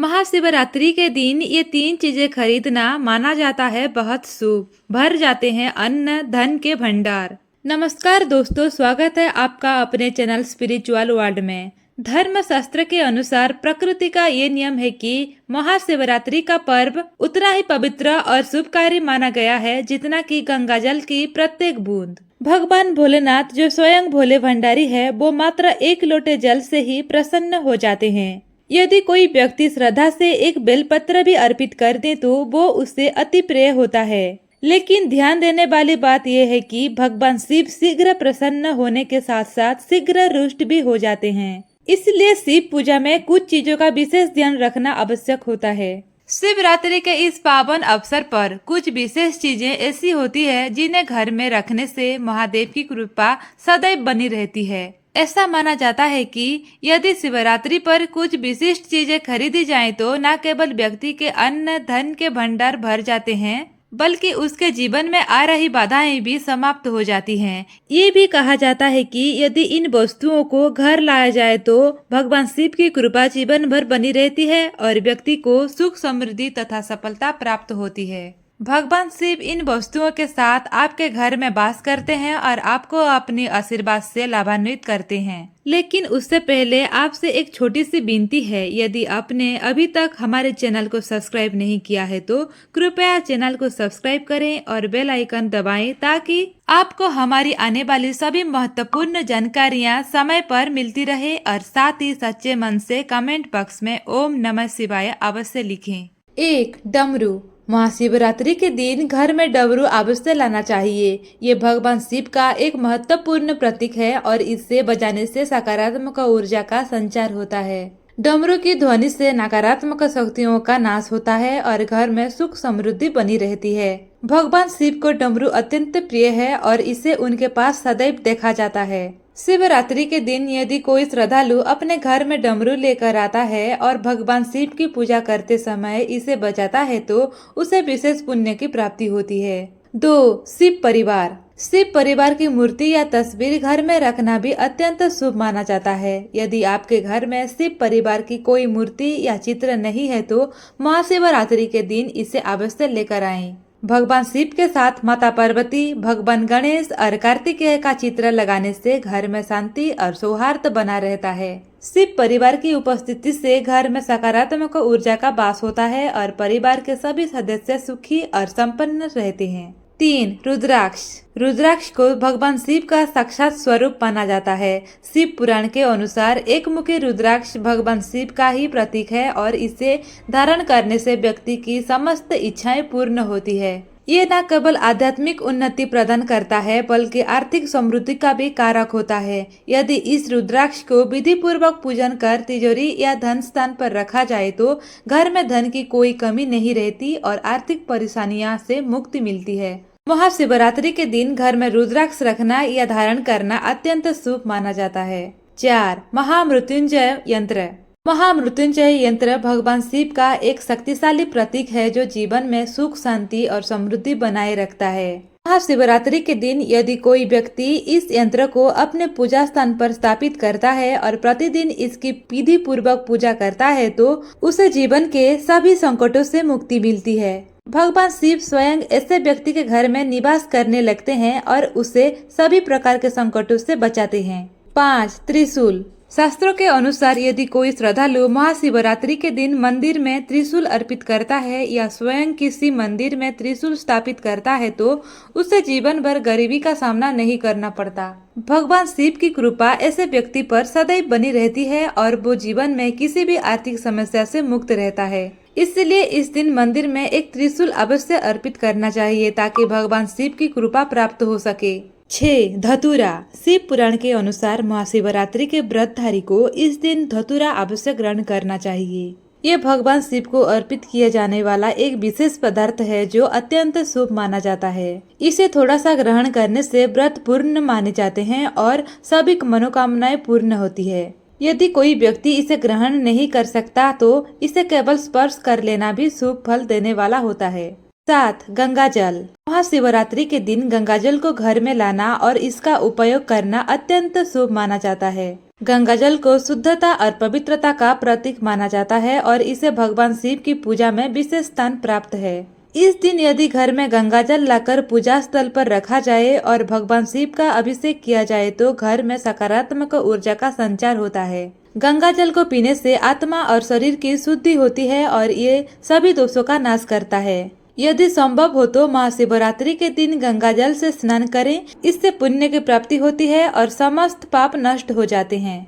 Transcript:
महाशिवरात्रि के दिन ये तीन चीजें खरीदना माना जाता है बहुत शुभ। भर जाते हैं अन्न धन के भंडार। नमस्कार दोस्तों, स्वागत है आपका अपने चैनल स्पिरिचुअल वर्ल्ड में। धर्म शास्त्र के अनुसार प्रकृति का ये नियम है कि महाशिवरात्रि का पर्व उतना ही पवित्र और शुभकारी माना गया है जितना कि गंगा जल की प्रत्येक बूंद। भगवान भोलेनाथ जो स्वयं भोले भंडारी है, वो मात्र एक लोटे जल से ही प्रसन्न हो जाते हैं। यदि कोई व्यक्ति श्रद्धा से एक बेलपत्र भी अर्पित कर दे तो वो उससे अति प्रिय होता है। लेकिन ध्यान देने वाली बात यह है कि भगवान शिव शीघ्र प्रसन्न होने के साथ साथ शीघ्र रुष्ट भी हो जाते हैं। इसलिए शिव पूजा में कुछ चीजों का विशेष ध्यान रखना आवश्यक होता है। शिवरात्रि के इस पावन अवसर पर कुछ विशेष चीजें ऐसी होती है जिन्हें घर में रखने से महादेव की कृपा सदैव बनी रहती है। ऐसा माना जाता है कि यदि शिवरात्रि पर कुछ विशिष्ट चीजें खरीदी जाएं तो न केवल व्यक्ति के अन्न धन के भंडार भर जाते हैं, बल्कि उसके जीवन में आ रही बाधाएं भी समाप्त हो जाती हैं। ये भी कहा जाता है कि यदि इन वस्तुओं को घर लाया जाए तो भगवान शिव की कृपा जीवन भर बनी रहती है और व्यक्ति को सुख समृद्धि तथा सफलता प्राप्त होती है। भगवान शिव इन वस्तुओं के साथ आपके घर में वास करते हैं और आपको अपनी आशीर्वाद से लाभान्वित करते हैं। लेकिन उससे पहले आपसे एक छोटी सी विनती है, यदि आपने अभी तक हमारे चैनल को सब्सक्राइब नहीं किया है तो कृपया चैनल को सब्सक्राइब करें और बेल आइकन दबाएं ताकि आपको हमारी आने वाली सभी महत्वपूर्ण जानकारियां समय पर मिलती रहे। और साथ ही सच्चे मन से कमेंट बॉक्स में ओम नमः शिवाय अवश्य लिखें। 1. डमरू। महाशिवरात्रि के दिन घर में डमरू अवश्य लाना चाहिए। ये भगवान शिव का एक महत्वपूर्ण प्रतीक है और इससे बजाने से सकारात्मक ऊर्जा का संचार होता है। डमरू की ध्वनि से नकारात्मक शक्तियों का नाश होता है और घर में सुख समृद्धि बनी रहती है। भगवान शिव को डमरू अत्यंत प्रिय है और इसे उनके पास सदैव देखा जाता है। शिवरात्रि के दिन यदि कोई श्रद्धालु अपने घर में डमरू लेकर आता है और भगवान शिव की पूजा करते समय इसे बजाता है तो उसे विशेष पुण्य की प्राप्ति होती है। 2. शिव परिवार। शिव परिवार की मूर्ति या तस्वीर घर में रखना भी अत्यंत शुभ माना जाता है। यदि आपके घर में शिव परिवार की कोई मूर्ति या चित्र नहीं है तो महाशिवरात्रि के दिन इसे अवश्य लेकर आएं। भगवान शिव के साथ माता पार्वती, भगवान गणेश और कार्तिकेय का चित्र लगाने से घर में शांति और सौहार्द बना रहता है। शिव परिवार की उपस्थिति से घर में सकारात्मक ऊर्जा का वास होता है और परिवार के सभी सदस्य सुखी और संपन्न रहते हैं। 3. रुद्राक्ष। रुद्राक्ष को भगवान शिव का साक्षात स्वरूप माना जाता है। शिव पुराण के अनुसार एक मुखी रुद्राक्ष भगवान शिव का ही प्रतीक है और इसे धारण करने से व्यक्ति की समस्त इच्छाएं पूर्ण होती है। ये न केवल आध्यात्मिक उन्नति प्रदान करता है बल्कि आर्थिक समृद्धि का भी कारक होता है। यदि इस रुद्राक्ष को विधि पूर्वक पूजन कर तिजोरी या धन स्थान पर रखा जाए तो घर में धन की कोई कमी नहीं रहती और आर्थिक परेशानियों से मुक्ति मिलती है। महाशिवरात्रि के दिन घर में रुद्राक्ष रखना या धारण करना अत्यंत शुभ माना जाता है। 4. महामृत्युंजय यंत्र। महामृत्युंजय यंत्र भगवान शिव का एक शक्तिशाली प्रतीक है जो जीवन में सुख शांति और समृद्धि बनाए रखता है। महाशिवरात्रि के दिन यदि कोई व्यक्ति इस यंत्र को अपने पूजा स्थान पर स्थापित करता है और प्रतिदिन इसकी विधि पूर्वक पूजा करता है तो उसे जीवन के सभी संकटों से मुक्ति मिलती है। भगवान शिव स्वयं ऐसे व्यक्ति के घर में निवास करने लगते हैं और उसे सभी प्रकार के संकटों से बचाते हैं। 5. त्रिशूल। शास्त्रों के अनुसार यदि कोई श्रद्धालु महाशिवरात्रि के दिन मंदिर में त्रिशूल अर्पित करता है या स्वयं किसी मंदिर में त्रिशूल स्थापित करता है तो उसे जीवन भर गरीबी का सामना नहीं करना पड़ता। भगवान शिव की कृपा ऐसे व्यक्ति पर सदैव बनी रहती है और वो जीवन में किसी भी आर्थिक समस्या से मुक्त रहता है। इसलिए इस दिन मंदिर में एक त्रिशूल अवश्य अर्पित करना चाहिए ताकि भगवान शिव की कृपा प्राप्त हो सके। 6. धतूरा। शिव पुराण के अनुसार महाशिवरात्रि के व्रतधारी को इस दिन धतूरा अवश्य ग्रहण करना चाहिए। ये भगवान शिव को अर्पित किया जाने वाला एक विशेष पदार्थ है जो अत्यंत शुभ माना जाता है। इसे थोड़ा सा ग्रहण करने से व्रत पूर्ण माने जाते हैं और सभी मनोकामनाएं पूर्ण होती है। यदि कोई व्यक्ति इसे ग्रहण नहीं कर सकता तो इसे केवल स्पर्श कर लेना भी शुभ फल देने वाला होता है। 7. गंगा जल। महाशिवरात्रि के दिन गंगा जल को घर में लाना और इसका उपयोग करना अत्यंत शुभ माना जाता है। गंगा जल को शुद्धता और पवित्रता का प्रतीक माना जाता है और इसे भगवान शिव की पूजा में विशेष स्थान प्राप्त है। इस दिन यदि घर में गंगा जल लाकर पूजा स्थल पर रखा जाए और भगवान शिव का अभिषेक किया जाए तो घर में सकारात्मक ऊर्जा का संचार होता है। गंगा जल को पीने से आत्मा और शरीर की शुद्धि होती है और ये सभी दोषों का नाश करता है। यदि संभव हो तो महाशिवरात्रि के दिन गंगा जल से स्नान करें। इससे पुण्य की प्राप्ति होती है और समस्त पाप नष्ट हो जाते हैं।